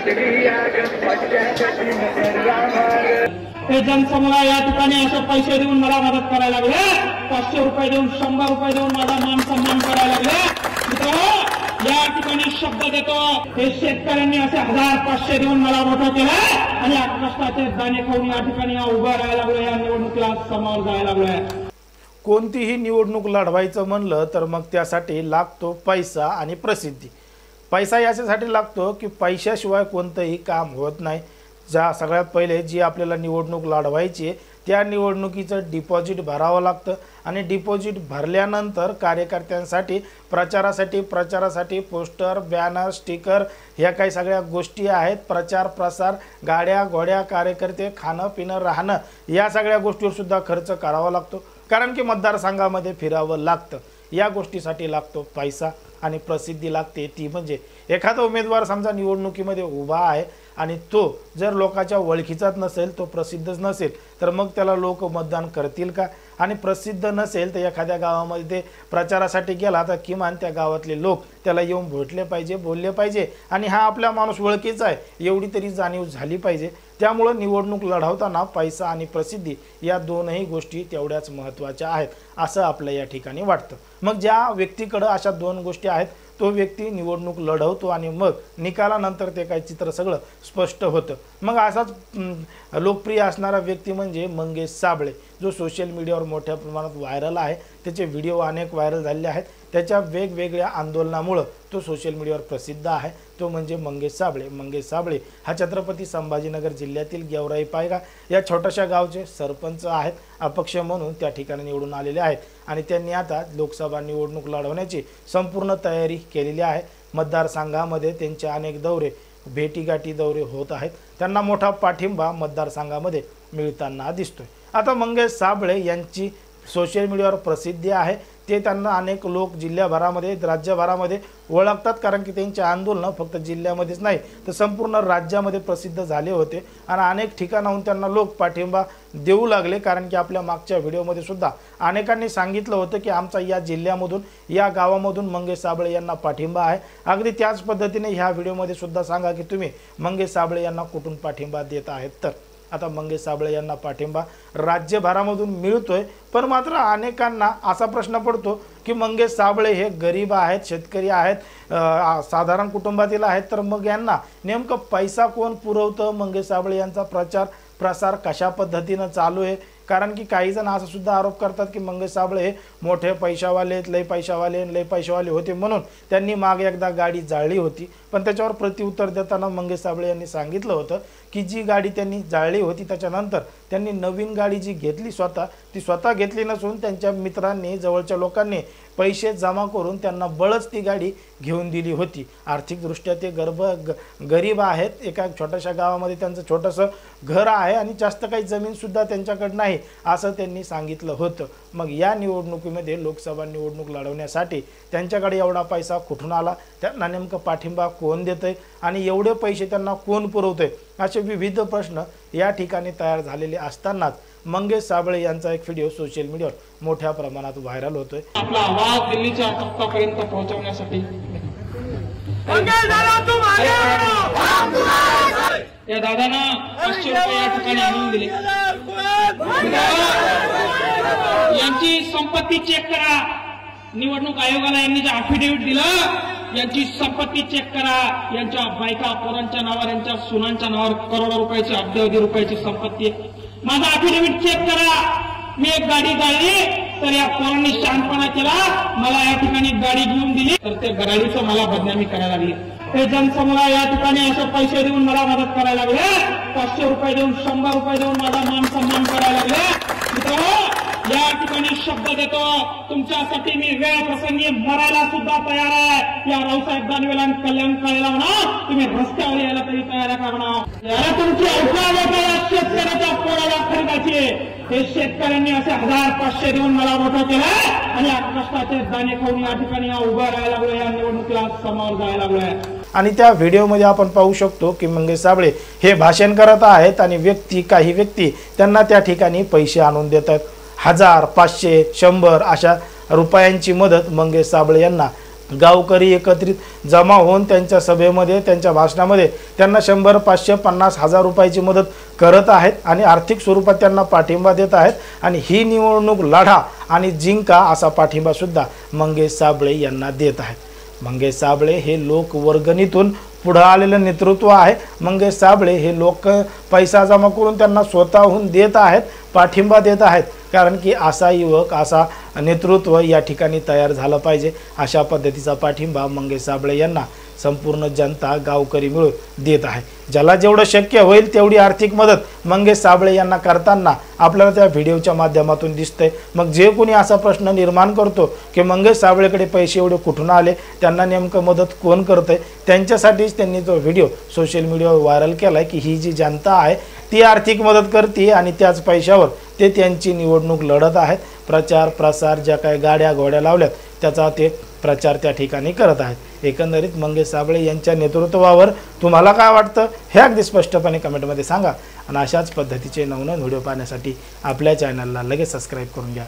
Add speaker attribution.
Speaker 1: हे जनसमुदाय या ठिकाणी असे पैसे देऊन मला मदत करायला लागले, 500 रुपये देऊन 100 रुपये देऊन माझा मान सन्मान करायला लागले। मित्रांनो या ठिकाणी शब्द देतो, हे शेतकऱ्यांनी असे 1000-500 देऊन मला मोठं केलं आणि या कष्टाचे दाणे खाऊन या ठिकाणी उभं राहायला लागलो, या निवडणुकीला समोर जायला लागलोय।
Speaker 2: कोणतीही निवडणूक लढवायचं म्हणलं तर मग त्यासाठी लागतो पैसा आणि प्रसिद्धी। पैसा याच्यासाठी लागतो की पैशाशिवाय कोणतंही काम होत नाही। ज्या सगळ्यात पहिले जी आपल्याला निवडणूक लढवायची त्या निवडणुकीचं डिपॉझिट भरावं लागतं आणि डिपॉझिट भरल्यानंतर कार्यकर्त्यांसाठी प्रचारासाठी पोस्टर, बॅनर, स्टिकर ह्या काही सगळ्या गोष्टी आहेत। प्रचार प्रसार, गाड्या घोड्या, कार्यकर्ते, खाणं पिणं राहणं या सगळ्या गोष्टीवर सुद्धा खर्च करावा लागतो, कारण की मतदारसंघामध्ये फिरावं लागतं। या गोष्टीसाठी लागतो पैसा आणि प्रसिद्धी लागते, ती म्हणजे एखादा उमेदवार समजा निवडणुकीमध्ये उभा आहे आणि तो जर लोकांच्या ओळखीचाच नसेल, तो प्रसिद्धच नसेल, तर मग त्याला लोक मतदान करतील का? आणि प्रसिद्ध नसेल तर एखाद्या गावामध्ये ते प्रचारासाठी गेला तर किमान त्या गावातले लोक त्याला येऊन भेटले पाहिजे, बोलले पाहिजे आणि हा आपला माणूस ओळखीचा आहे एवढी तरी जाणीव झाली पाहिजे। त्यामुळे निवडणूक लढवताना पैसा आणि प्रसिद्धी या दोनही गोष्टी तेवढ्याच महत्त्वाच्या आहेत असं आपल्या या ठिकाणी वाटतं। मग ज्या व्यक्तीकडे अशा दोन गोष्टी आहेत तो व्यक्ती निवडणूक लढवतो आणि मग निकालानंतर ते काही चित्र सगळं स्पष्ट होतं। मग असाच लोकप्रिय असणारा व्यक्ती म्हणजे मंगेश साबळे, जो सोशल मीडियावर मोठ्या प्रमाणात व्हायरल आहे। त्याचे व्हिडिओ अनेक व्हायरल झालेले आहेत, त्याच्या वेगवेगळ्या आंदोलनामुळे तो सोशल मीडियावर प्रसिद्ध आहे। तो म्हणजे मंगेश साबळे। मंगेश साबळे हा छत्रपती संभाजीनगर जिल्ह्यातील गेवराई पायगा या छोट्याशा गावचे सरपंच आहेत। अपक्ष म्हणून त्या ठिकाणी निवडून आलेले आहेत आणि त्यांनी आता लोकसभा निवडणूक लढवण्याची संपूर्ण तयारी केलेली आहे। मतदारसंघामध्ये त्यांचे अनेक दौरे, भेटीगाठी दौरे होत आहेत। त्यांना मोठा पाठिंबा मतदारसंघामध्ये मिळताना दिसतोय। आता मंगेश साबळे यांची सोशल मीडियावर प्रसिद्धी आहे, ते त्यांना अनेक लोक जिल्ह्याभरामध्ये राज्यभरामध्ये ओळखतात, कारण की त्यांचे आंदोलन फक्त जिल्ह्यामध्येच नाही तर संपूर्ण राज्यामध्ये प्रसिद्ध झाले होते आणि अनेक ठिकाणाहून त्यांना लोक पाठिंबा देऊ लागले। कारण की आपल्या मागच्या व्हिडिओमध्ये सुद्धा अनेकांनी सांगितलं होतं की आमचा या जिल्ह्यामधून, या गावामधून मंगेश साबळे यांना पाठिंबा आहे। अगदी त्याच पद्धतीने ह्या व्हिडिओमध्ये सुद्धा सांगा की तुम्ही मंगेश साबळे यांना कुठून पाठिंबा देत आहेत। तर आता मंगेश साबळे यांना पाठिंबा राज्यभरामधून मिळतोय, पण मात्र अनेकांना असा प्रश्न पडतो की मंगेश साबळे हे गरीब आहेत, शेतकरी आहेत, साधारण कुटुंबातील आहेत, तर मग यांना नेमकं पैसा कोण पुरवतं? मंगेश साबळे यांचा प्रचार प्रसार कशा पद्धतीनं चालू आहे? कारण की काही जण असं सुद्धा आरोप करतात की मंगेश साबळे हे मोठे पैशावाले, लय पैशावाले होते म्हणून त्यांनी मागे एकदा गाडी जाळली होती। पण त्याच्यावर प्रत्युत्तर देताना मंगेश साबळे यांनी सांगितलं होतं की जी गाडी त्यांनी जाळली होती त्याच्यानंतर त्यांनी नवीन गाडी जी घेतली ती स्वतः घेतली नसून त्यांच्या मित्रांनी, जवळच्या लोकांनी पैसे जमा करून त्यांना बळच ती गाडी घेऊन दिली होती। आर्थिकदृष्ट्या ते गरीब आहेत, एका छोट्याशा गावामध्ये त्यांचं छोटंसं घर आहे आणि जास्त काही जमीनसुद्धा त्यांच्याकडे नाही असं त्यांनी सांगितलं होतं। मग या निवडणुकीमध्ये लोकसभा निवडणूक लढवण्यासाठी त्यांच्याकडे एवढा पैसा कुठून आला? त्यांना नेमकं पाठिंबा कोण देतंय आणि एवढे पैसे त्यांना कोण पुरवतंय? असे विविध प्रश्न या ठिकाणी तयार झालेले असतानाच मंगेश साबळे यांचा एक व्हिडिओ सोशल मीडियावर मोठ्या प्रमाणात व्हायरल होतोय।
Speaker 1: आपला आवाज दिल्लीच्या तख्तापर्यंत पोहोचवण्यासाठी या दादांना 500 रुपये या ठिकाणी आणून दिले। यांची संपत्ती चेक करा, निवडणूक आयोगाला यांनी जे अफिडेव्हिट दिलं यांची संपत्ती चेक करा। यांच्या बायका पोरांच्या नावावर, यांच्या सुनांच्या नावावर करोडो रुपयाची, अब्जावधी रुपयाची संपत्ती। माझा अफिडेव्हिट चेक करा, मी एक गाडी जाळली तर या पोरांनी शहाणपणा केला, मला या ठिकाणी गाडी घेऊन दिली तर ते गाडीचं मला बदनामी करायला लागली। हे जनसमुदाय या ठिकाणी असे पैसे देऊन मला मदत करायला लागले, 500 रुपये देऊन 100 रुपये देऊन माझा मान सन्मान करायला लागले। मित्रांनो या ठिकाणी शब्द देतो, तुमच्यासाठी मी वेळ प्रसंगी मरायला सुद्धा तयार आहे। या रावसाहेब दानवेला आणि कल्याण काळेला म्हणा, तुम्ही रस्त्यावर यायला तरी तयार आहे का म्हणा? याला तुमची औषध या शेतकऱ्याच्या पोराला खरेदाची। हे शेतकऱ्यांनी असे 1000-500 देऊन मला मोठं केलं आणि या कष्टाचे दाणे खाऊन या ठिकाणी उभं राहायला लागलो, या निवडणुकीला समोर जायला लागलोय।
Speaker 2: आणि त्या व्हिडिओमध्ये आपण पाहू शकतो की मंगेश साबळे हे भाषण करत आहेत आणि काही व्यक्ती त्यांना त्या ठिकाणी पैसे आणून देतात। 1000, 500, 100 अशा रुपयांची मदत मंगेश साबळे यांना गावकरी एकत्रित जमा होऊन त्यांच्या सभेमध्ये त्यांच्या भाषणामध्ये त्यांना 100, 500, 50,000 रुपयाची मदत करत आहेत आणि आर्थिक स्वरूपात त्यांना पाठिंबा देत आहेत आणि ही निवडणूक लढा आणि जिंका असा पाठिंबा सुद्धा मंगेश साबळे यांना देत आहेत। मंगेश साबळे हे लोकवर्गणीतून पुढे आलेलं नेतृत्व आहे। मंगेश साबळे हे लोक पैसा जमा करून त्यांना स्वतःहून देत आहेत, पाठिंबा देत आहेत, कारण की असा युवक असा नेतृत्व या ठिकाणी तयार झालं पाहिजे। अशा पद्धतीचा पाठिंबा मंगेश साबळे यांना संपूर्ण जनता गावकरी मिळून देत आहे। ज्याला जेवढं शक्य होईल तेवढी आर्थिक मदत मंगेश साबळे यांना करताना आपल्याला त्या व्हिडिओच्या माध्यमातून दिसतंय। मग जे कोणी असा प्रश्न निर्माण करतो की मंगेश साबळेकडे पैसे एवढे कुठून आले, त्यांना नेमकं मदत कोण करतंय, त्यांच्यासाठीच त्यांनी तो व्हिडिओ सोशल मीडियावर व्हायरल केलाय की ही जी जनता आहे ती आर्थिक मदत करते आणि त्याच पैशावर ते त्यांची निवडणूक लढत आहेत। प्रचार प्रसार ज्या काही गाड्या घोड्या लावल्यात त्याचा ते प्रचार त्या ठिकाणी करत आहेत। एकंदरीत मंगेश साबळे यांच्या नेतृत्वावर तुम्हाला काय वाटतं हे अगदी स्पष्टपणे कमेंटमध्ये सांगा आणि अशाच पद्धतीचे नवनवीन व्हिडिओ पाहण्यासाठी आपल्या चॅनलला लगेच सबस्क्राईब करून घ्या।